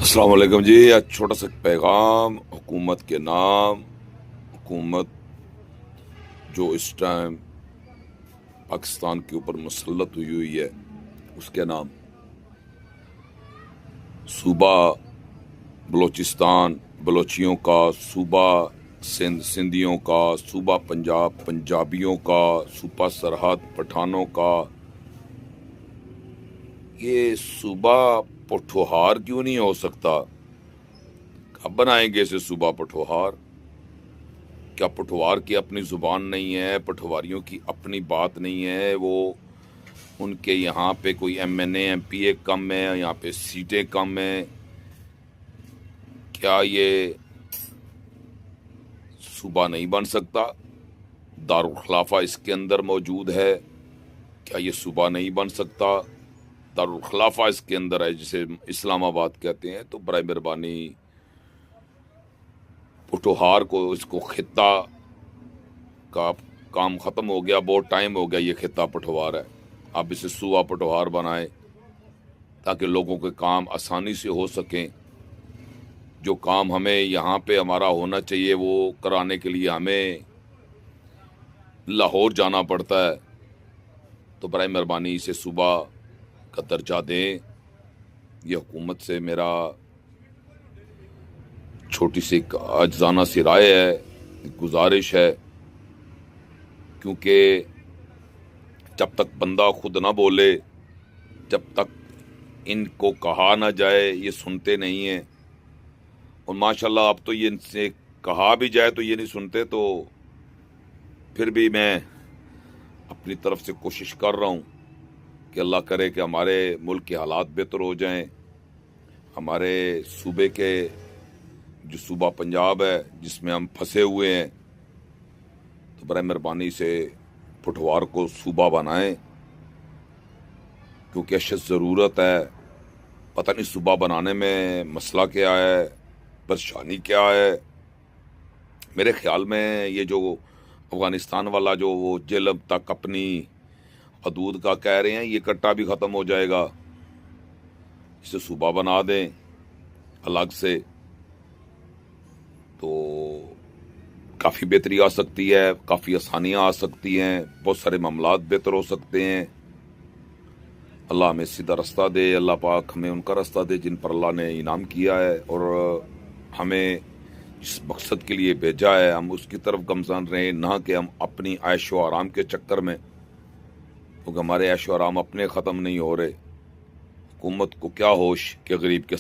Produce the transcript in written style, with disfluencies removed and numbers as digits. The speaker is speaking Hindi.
अस्सलाम वालेकुम जी। आज छोटा सा पैगाम हुकूमत के नाम। हुकूमत जो इस टाइम पाकिस्तान के ऊपर मुसल्लत हुई है उसके नाम। सूबा बलोचिस्तान बलोचियों का, सूबा सिंध सिंधियों का, सूबा पंजाब पंजाबियों का, सूबा सरहद पठानों का। ये सूबा पठोहार क्यों नहीं हो सकता? कब बनाएंगे इसे सूबा पठोहार? क्या पठवार की अपनी जुबान नहीं है? पठवारियों की अपनी बात नहीं है? वो उनके यहाँ पे कोई एमएनए एमपीए कम है, यहाँ पे सीटें कम है? क्या ये सूबा नहीं बन सकता? दारुल खिलाफा इसके अंदर मौजूद है, क्या ये सूबा नहीं बन सकता? दारुल खिलाफा इसके अंदर है, जिसे इस्लामाबाद कहते हैं। तो बराए मेहरबानी पठोहार को, इसको खिता का काम ख़त्म हो गया, बहुत टाइम हो गया। ये खिता पठवार है, अब इसे सूबा पठवार बनाएं ताकि लोगों के काम आसानी से हो सकें। जो काम हमें यहाँ पे हमारा होना चाहिए वो कराने के लिए हमें लाहौर जाना पड़ता है। तो बराए मेहरबानी इसे सूबा का दर्जा दें। ये हुकूमत से मेरा छोटी सी आजिज़ाना सी राय है, गुजारिश है। क्योंकि जब तक बंदा खुद ना बोले, जब तक इनको कहा ना जाए, ये सुनते नहीं हैं। और माशाल्लाह अब तो ये इनसे कहा भी जाए तो ये नहीं सुनते। तो फिर भी मैं अपनी तरफ से कोशिश कर रहा हूँ कि अल्लाह करे कि हमारे मुल्क के हालात बेहतर हो जाएं। हमारे सूबे के, जो सूबा पंजाब है जिसमें हम फंसे हुए हैं, तो बराए मेहरबानी से पठवार को सूबा बनाएं, क्योंकि अशद ज़रूरत है। पता नहीं सूबा बनाने में मसला क्या है, परेशानी क्या है। मेरे ख्याल में ये जो अफ़गानिस्तान वाला जो वो जेल तक अपनी हदूद का कह रहे हैं, ये कट्टा भी ख़त्म हो जाएगा। इसे सूबा बना दें अलग से, तो काफ़ी बेहतरी आ सकती है, काफ़ी आसानियाँ आ सकती हैं, बहुत सारे मामलात बेहतर हो सकते हैं। अल्लाह हमें सीधा रास्ता दे, अल्लाह पाक हमें उनका रास्ता दे जिन पर अल्लाह ने इनाम किया है, और हमें जिस मकसद के लिए भेजा है हम उसकी तरफ गमज़न रहें, ना कि हम अपनी ऐश व आराम के चक्कर में, क्योंकि हमारे ऐश व आराम अपने ख़त्म नहीं हो रहे। हुकूमत को क्या होश कि गरीब के